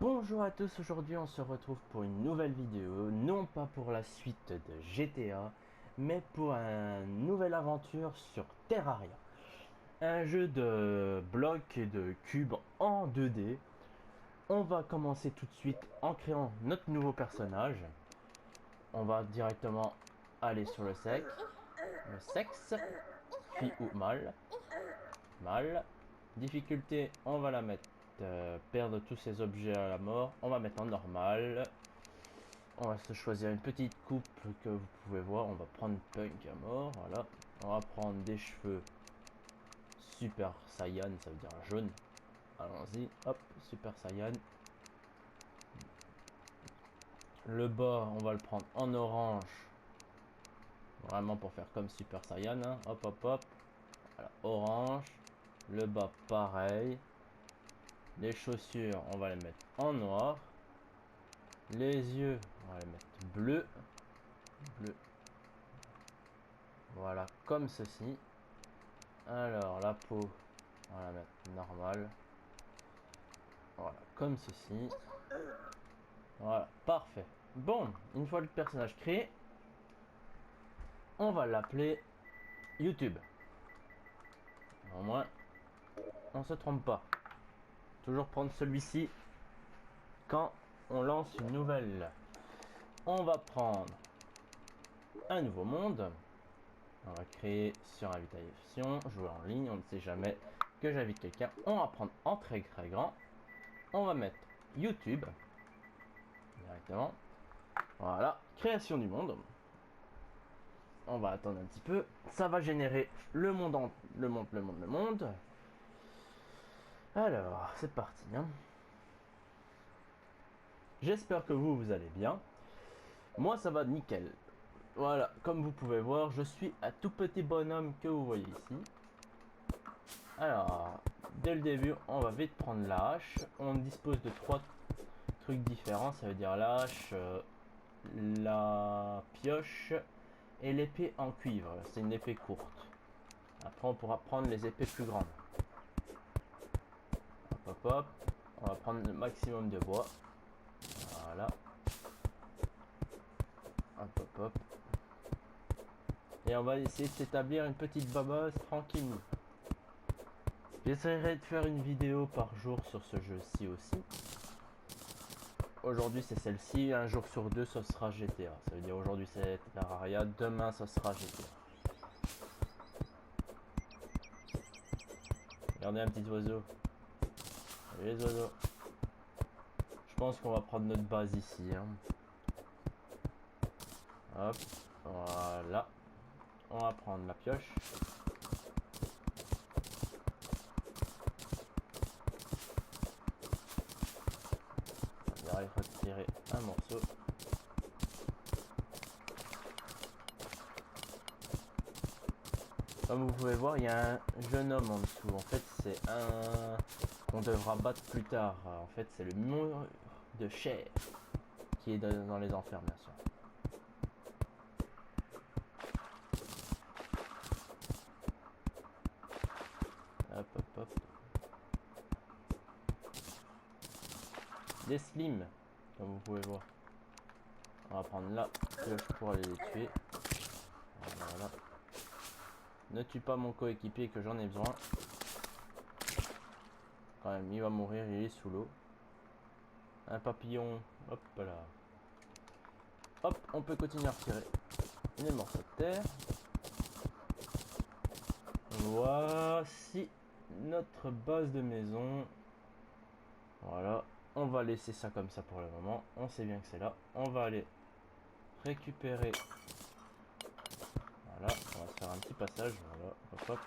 Bonjour à tous, aujourd'hui on se retrouve pour une nouvelle vidéo, non pas pour la suite de GTA, mais pour une nouvelle aventure sur Terraria. Un jeu de blocs et de cubes en 2D. On va commencer tout de suite en créant notre nouveau personnage. On va directement aller sur le sexe, fille ou mâle. Mâle. Difficulté, on va la mettre perdre tous ses objets à la mort. On va mettre en normal. On va se choisir une petite coupe que vous pouvez voir. On va prendre punk à mort. Voilà. On va prendre des cheveux Super Saiyan, ça veut dire jaune. Allons-y. Hop, Super Saiyan. Le bas, on va le prendre en orange. Vraiment pour faire comme Super Saiyan. Hein. Hop, hop, hop. Voilà, orange. Le bas, pareil. Les chaussures, on va les mettre en noir. Les yeux, on va les mettre bleu. Bleu. Voilà, comme ceci. Alors, la peau, on va la mettre normale. Voilà, comme ceci. Voilà, parfait. Bon, une fois le personnage créé, on va l'appeler YouTube. Au moins, on se trompe pas. Toujours prendre celui-ci quand on lance une nouvelle. On va prendre un nouveau monde. On va créer sur invitation, jouer en ligne, on ne sait jamais que j'invite quelqu'un. On va prendre en très grand. On va mettre YouTube directement. Voilà, création du monde. On va attendre un petit peu. Ça va générer le monde, le monde. Alors, c'est parti. Hein. J'espère que vous allez bien. Moi, ça va nickel. Voilà, comme vous pouvez voir, je suis un tout petit bonhomme que vous voyez ici. Alors, dès le début, on va vite prendre la hache. On dispose de 3 trucs différents. Ça veut dire la hache, la pioche et l'épée en cuivre. C'est une épée courte. Après, on pourra prendre les épées plus grandes. Hop, hop, hop. On va prendre le maximum de bois. Voilà. Hop, hop, hop. Et on va essayer de s'établir une petite base tranquille. J'essaierai de faire une vidéo par jour sur ce jeu-ci aussi. Aujourd'hui c'est celle-ci, un jour sur deux ce sera GTA. Ça veut dire aujourd'hui c'est Terraria, demain ce sera GTA. Regardez un petit oiseau. Salut les oiseaux. Je pense qu'on va prendre notre base ici. Hein. Hop, voilà. On va prendre la pioche. On va retirer un morceau. Comme vous pouvez voir, il y a un jeune homme en dessous. En fait, c'est un qu'on devra battre plus tard. En fait, c'est le mur de chair qui est dans les enfers, bien sûr. Hop, hop, hop. Des slims, comme vous pouvez voir. On va prendre la pioche pour aller les tuer. Voilà. Ne tue pas mon coéquipier que j'en ai besoin. Quand même, il va mourir, il est sous l'eau. Un papillon, hop là. Hop, on peut continuer à retirer les morceaux de terre. Voici notre base de maison. Voilà, on va laisser ça comme ça pour le moment. On sait bien que c'est là. On va aller récupérer. Voilà, on va se faire un petit passage. Voilà, hop hop.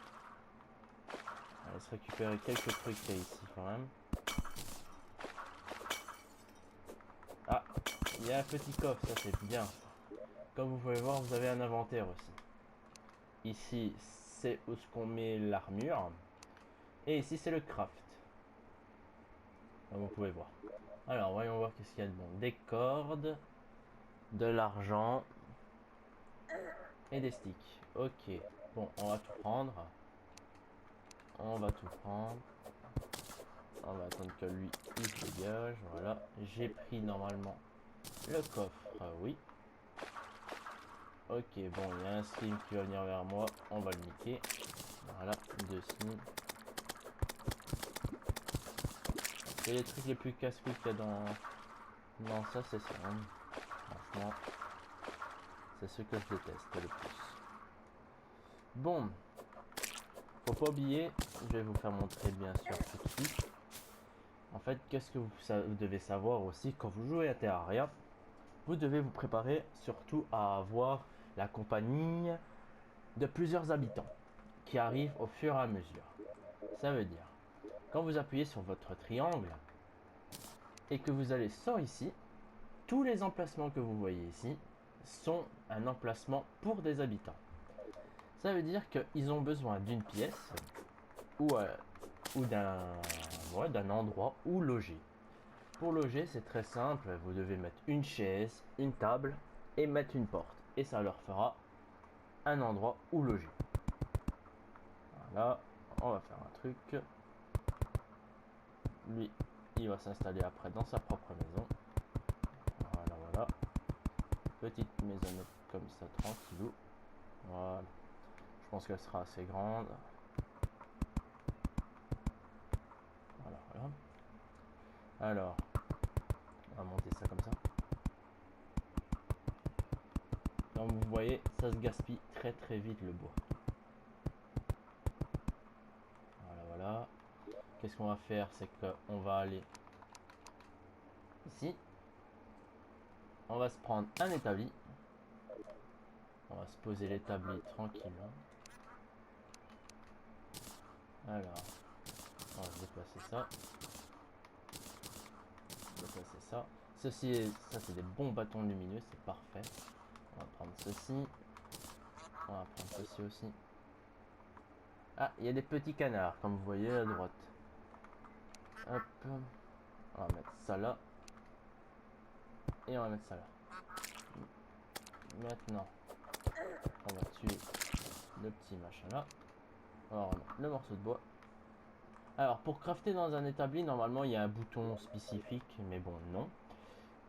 On va se récupérer quelques trucs qu'il y a ici quand même. Ah, il y a un petit coffre, ça c'est bien. Comme vous pouvez voir, vous avez un inventaire aussi. Ici, c'est où ce qu'on met l'armure. Et ici, c'est le craft. Comme vous pouvez voir. Alors, voyons voir qu'est-ce qu'il y a de bon. Des cordes, de l'argent et des sticks. Ok. Bon, on va tout prendre. On va tout prendre. On va attendre que lui il se dégage. Voilà. J'ai pris normalement le coffre. Oui. Ok, bon, il y a un slim qui va venir vers moi. On va le niquer. Voilà, 2 slims. C'est les trucs les plus casse-couilles qu'il y a dans ça, c'est ça. Hein. Franchement, c'est ce que je déteste le plus. Bon, faut pas oublier, je vais vous faire montrer bien sûr tout de suite. En fait, qu'est-ce que vous devez savoir aussi quand vous jouez à Terraria? Vous devez vous préparer surtout à avoir la compagnie de plusieurs habitants qui arrivent au fur et à mesure. Ça veut dire, quand vous appuyez sur votre triangle et que vous allez sur ici, tous les emplacements que vous voyez ici sont un emplacement pour des habitants. Ça veut dire qu'ils ont besoin d'une pièce ou d'un endroit où loger. Pour loger, c'est très simple, vous devez mettre une chaise, une table et mettre une porte. Et ça leur fera un endroit où loger. Voilà, on va faire un truc. Lui, il va s'installer après dans sa propre maison. Voilà, voilà. Petite maisonnette comme ça, tranquillou. Voilà. Je pense qu'elle sera assez grande. Voilà, voilà. Alors, on va monter ça comme ça. Donc vous voyez, ça se gaspille très très vite le bois. Voilà, voilà. Qu'est-ce qu'on va faire? C'est qu'on va aller ici. On va se prendre un établi. On va se poser l'établi tranquillement. Alors, on va déplacer ça. Déplacer ça. Ça c'est des bons bâtons lumineux, c'est parfait. On va prendre ceci. On va prendre ceci aussi. Ah, il y a des petits canards, comme vous voyez à droite. Hop. On va mettre ça là. Et on va mettre ça là. Maintenant, on va tuer le petit machin là. On va remettre le morceau de bois. Alors, pour crafter dans un établi, normalement, il y a un bouton spécifique, mais bon, non.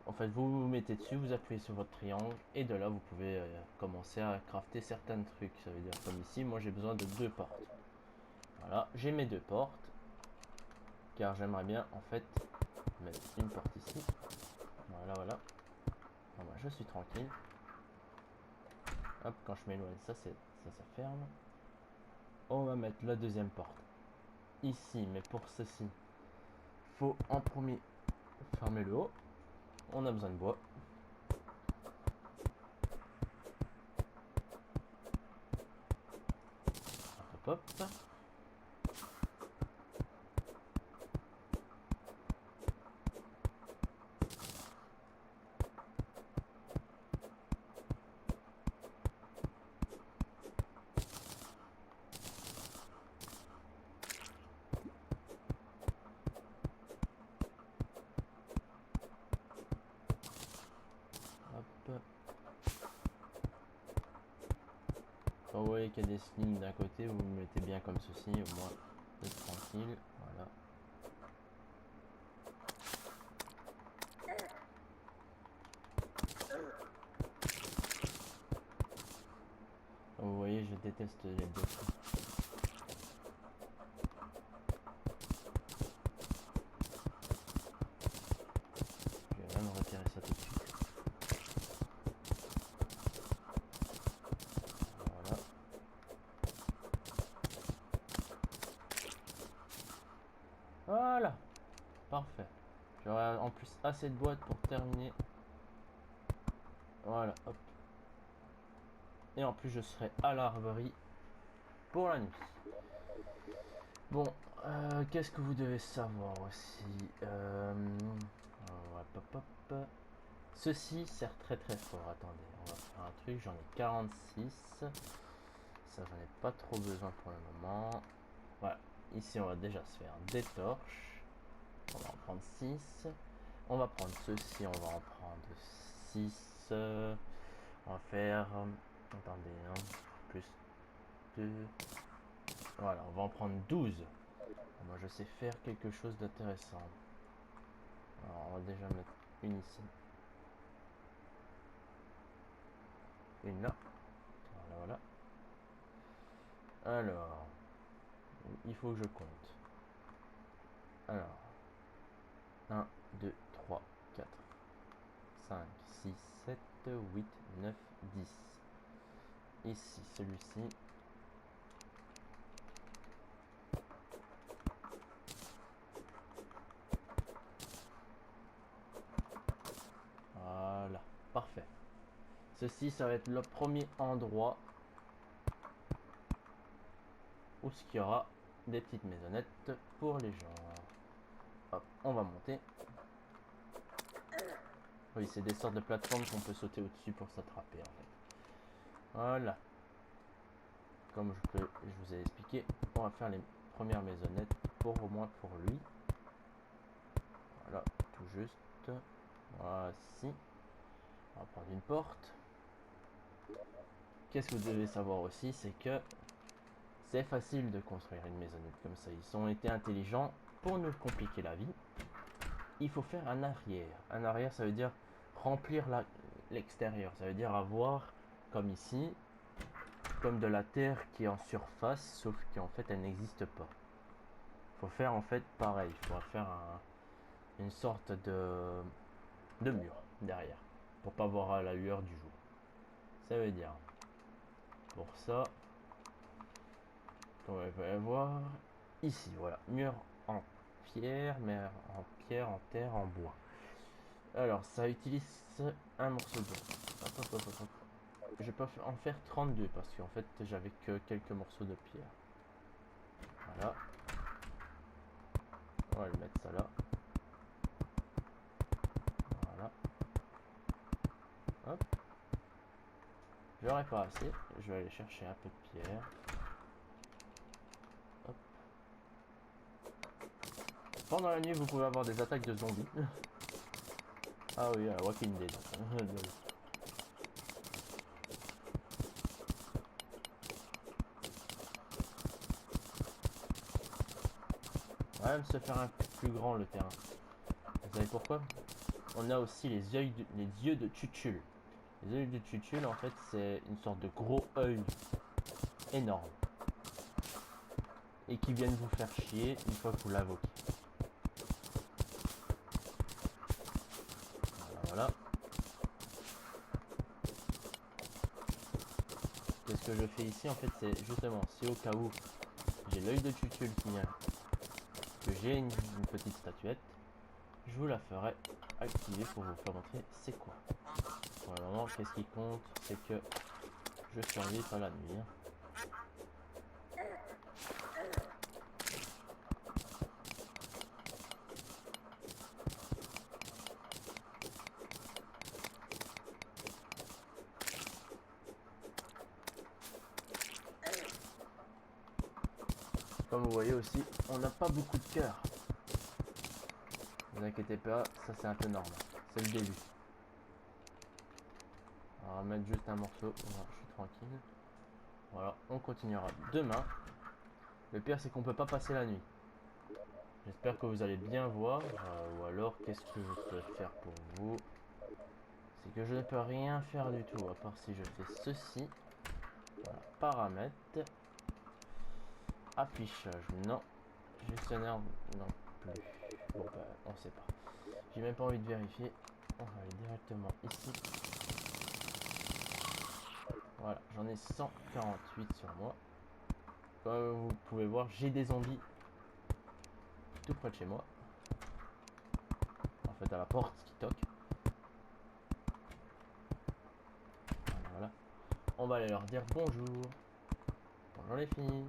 En fait, vous vous mettez dessus, vous appuyez sur votre triangle, et de là, vous pouvez commencer à crafter certains trucs. Ça veut dire, comme ici, moi, j'ai besoin de 2 portes. Voilà, j'ai mes 2 portes, car j'aimerais bien, en fait, mettre une porte ici. Voilà, voilà. Bon, bah, je suis tranquille. Hop, quand je m'éloigne, ça ferme. On va mettre la deuxième porte ici, mais pour ceci, faut en premier fermer le haut. On a besoin de bois. Hop, hop. Hop. Quand vous voyez qu'il y a des slimes d'un côté, vous vous mettez bien comme ceci, au moins vous êtes tranquille. Voilà. Comme vous voyez, je déteste les blocs. Je vais même retirer ça tout de suite. Voilà. Voilà. Parfait. J'aurai en plus assez de boîtes pour terminer. Voilà, hop. Et en plus, je serai à l'arberie pour la nuit. Bon, qu'est-ce que vous devez savoir aussi hop, hop, hop. Ceci sert très très fort. Attendez, on va faire un truc. J'en ai 46. Ça, j'en ai pas trop besoin pour le moment. Voilà. Ici, on va déjà se faire des torches. On va en prendre 6. On va prendre ceci. On va en prendre 6. On va faire... attendez, hein, plus 2. Voilà, on va en prendre 12. Moi je sais faire quelque chose d'intéressant. Alors on va déjà mettre une ici. Une là. Voilà, voilà. Alors, il faut que je compte. Alors, 1, 2, 3, 4, 5, 6, 7, 8, 9, 10. Ici, celui-ci. Voilà, parfait. Ceci, ça va être le premier endroit où il y aura des petites maisonnettes pour les gens. Hop, on va monter. Oui, c'est des sortes de plateformes qu'on peut sauter au-dessus pour s'attraper en fait. Voilà. Comme je vous ai expliqué, on va faire les premières maisonnettes pour au moins pour lui. Voilà, tout juste. Voici. On va prendre une porte. Qu'est-ce que vous devez savoir aussi, c'est que c'est facile de construire une maisonnette comme ça. Ils ont été intelligents pour nous compliquer la vie. Il faut faire un arrière. Un arrière, ça veut dire remplir l'extérieur. Ça veut dire avoir, comme ici, comme de la terre qui est en surface, sauf qu'en fait, elle n'existe pas. Il faut faire en fait pareil. Il faut faire une sorte de mur derrière, pour pas voir la lueur du jour. Ça veut dire, pour ça, comme vous pouvez voir, ici, voilà, mur en pierre, mais en pierre, en terre, en bois. Alors, ça utilise un morceau de... Attends. Je peux en faire 32 parce qu'en fait, j'avais que quelques morceaux de pierre. Voilà. On va le mettre ça là. Voilà. Hop. J'aurais pas assez. Je vais aller chercher un peu de pierre. Hop. Pendant la nuit, vous pouvez avoir des attaques de zombies. Ah oui, Walking Dead. On va même se faire un peu plus grand le terrain. Vous savez pourquoi? On a aussi les yeux de Chuchul. Les yeux de Chuchul, en fait, c'est une sorte de gros œil énorme. Et qui viennent vous faire chier une fois que vous l'invoquez. Voilà. Qu'est-ce que je fais ici? En fait, c'est justement, si au cas où j'ai l'œil de Chuchul qui vient, que j'ai une petite statuette, je vous la ferai activer pour vous faire montrer c'est quoi. Pour le moment, qu'est-ce qui compte? C'est que je survis à la nuit. Comme vous voyez aussi, on n'a pas beaucoup de cœur. Ne vous inquiétez pas, ça c'est un peu normal. C'est le début. On va mettre juste un morceau. Voilà, je suis tranquille. Voilà, on continuera demain. Le pire c'est qu'on peut pas passer la nuit. J'espère que vous allez bien voir. Ou alors, qu'est-ce que je peux faire pour vous? C'est que je ne peux rien faire du tout. À part si je fais ceci. Voilà, paramètres. Affichage, non. Gestionnaire, non plus. Bon, bah, on sait pas. J'ai même pas envie de vérifier. On va aller directement ici. Voilà, j'en ai 148 sur moi. Comme vous pouvez voir, j'ai des zombies tout près de chez moi. En fait, à la porte qui toque. Voilà. On va aller leur dire bonjour. Bonjour les filles.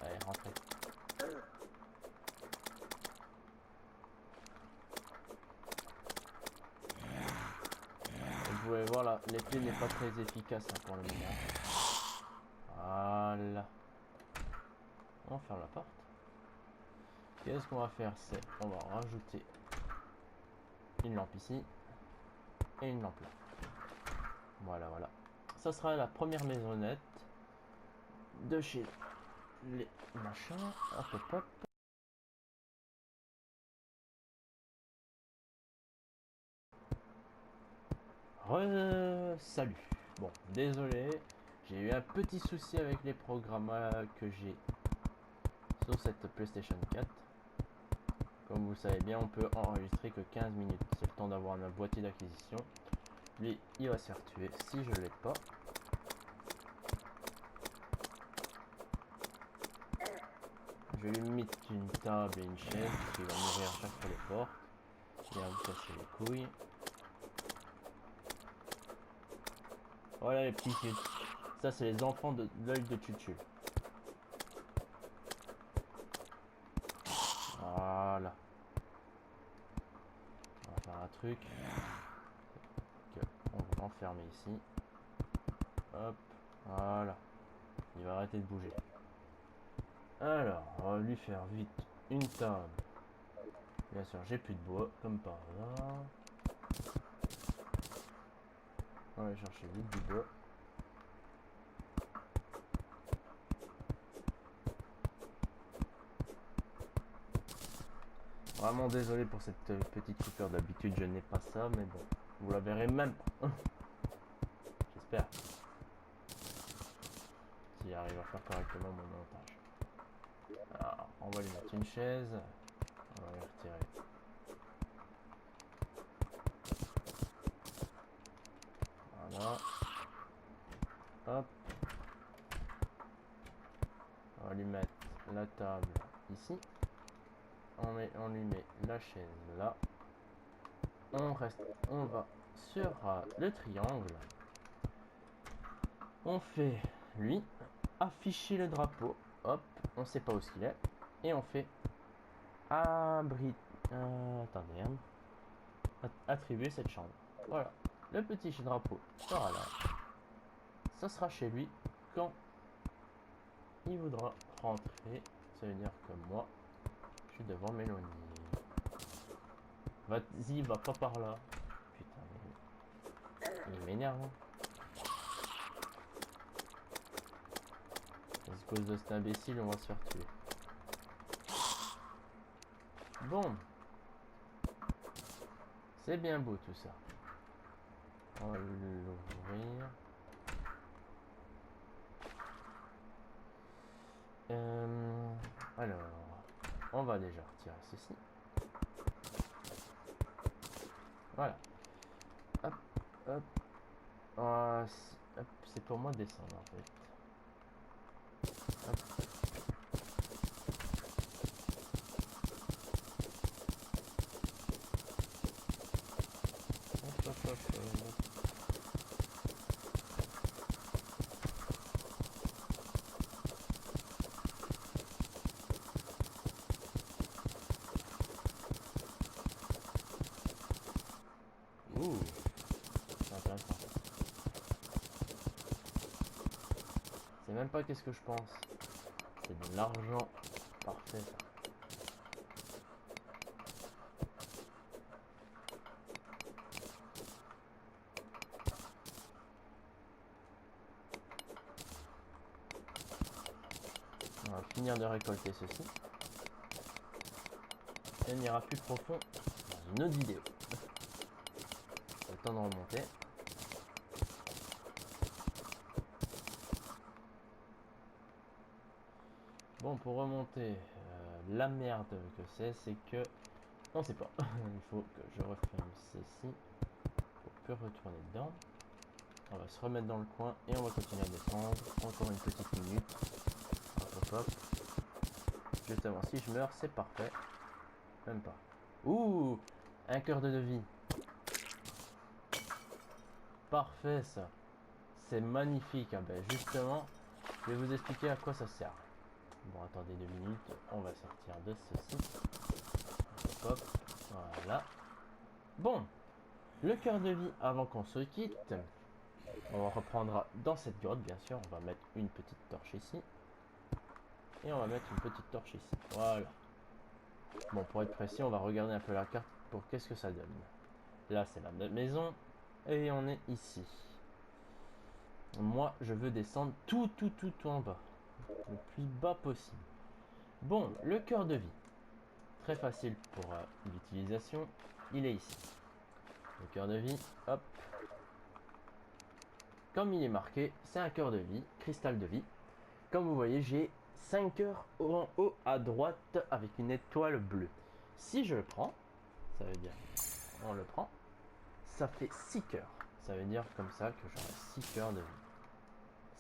Allez, rentrez. Vous pouvez voir là, l'épée n'est pas très efficace hein, pour le moment. Voilà. On va faire la porte. Qu'est-ce qu'on va faire? C'est on va rajouter une lampe ici et une lampe là. Voilà, voilà. Ça sera la première maisonnette de chez les machins. Hop, hop, hop. Salut. Bon, désolé. J'ai eu un petit souci avec les programmes que j'ai sur cette PlayStation 4. Comme vous le savez bien, on peut enregistrer que 15 minutes. C'est le temps d'avoir un boîtier d'acquisition. Lui, il va se faire tuer si je ne l'aide pas. Je vais lui mettre une table et une chaise, parce qu'il va mourir à chaque fois les portes. Il va vous casser les couilles. Voilà les petits chutes. Ça, c'est les enfants de l'œil de Chuchu. Voilà. On va faire un truc. On va l'enfermer ici. Hop. Voilà. Il va arrêter de bouger. Alors, on va lui faire vite une table. Bien sûr, j'ai plus de bois, comme par hasard. On va aller chercher vite du bois. Vraiment désolé pour cette petite coupure, d'habitude je n'ai pas ça, mais bon, vous la verrez même pas. J'espère. Si j'arrive à faire correctement mon montage. Alors, on va lui mettre une chaise. On va lui retirer. Voilà. Hop. On va lui mettre la table ici. On lui met la chaise là. On va sur le triangle. On fait lui afficher le drapeau. Hop, on sait pas où il est. Et on fait attendez, attribuer cette chambre. Voilà, le petit drapeau sera là. Ça sera chez lui quand il voudra rentrer. Ça veut dire que moi, je vais devoir m'éloigner. Vas-y, va pas par là. Putain, il m'énerve. À cause de cet imbécile, on va se faire tuer. Bon. C'est bien beau tout ça. On va l'ouvrir. Alors, on va déjà retirer ceci. Voilà. Hop, hop. C'est pour moi de descendre en fait. Hop. Hop, hop, hop, hop. Ouh, c'est intéressant. C'est même pas qu'est-ce que je pense. C'est de l'argent parfait ça. On va finir de récolter ceci. Et on ira plus profond dans une autre vidéo. Le temps de remonter. Bon, pour remonter, la merde que c'est que... On sait pas. Il faut que je referme ceci pour plus retourner dedans. On va se remettre dans le coin et on va continuer à descendre. Encore une petite minute. Hop, hop, hop. Justement, si je meurs, c'est parfait. Même pas. Ouh, un cœur de devis. Parfait ça. C'est magnifique. Ah ben justement, je vais vous expliquer à quoi ça sert. Bon, attendez 2 minutes. On va sortir de ceci. Hop, hop. Voilà. Bon, le cœur de vie avant qu'on se quitte. On reprendra dans cette grotte, bien sûr. On va mettre une petite torche ici. Et on va mettre une petite torche ici. Voilà. Bon, pour être précis, on va regarder un peu la carte pour qu'est-ce que ça donne. Là, c'est la maison. Et on est ici. Moi, je veux descendre tout en bas. le plus bas possible. Bon, le cœur de vie. Très facile pour l'utilisation. Il est ici. Le cœur de vie, hop. Comme il est marqué, c'est un cœur de vie, cristal de vie. Comme vous voyez, j'ai 5 cœurs en haut à droite avec une étoile bleue. Si je le prends, ça veut dire, on le prend, ça fait 6 cœurs. Ça veut dire comme ça que j'aurai 6 cœurs de vie.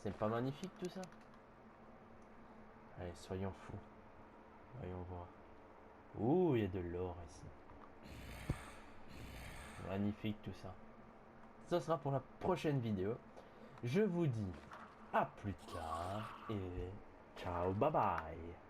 C'est pas magnifique tout ça? Allez, soyons fous. Voyons voir. Ouh, il y a de l'or ici. Magnifique tout ça. Ça sera pour la prochaine vidéo. Je vous dis à plus tard et ciao, bye bye.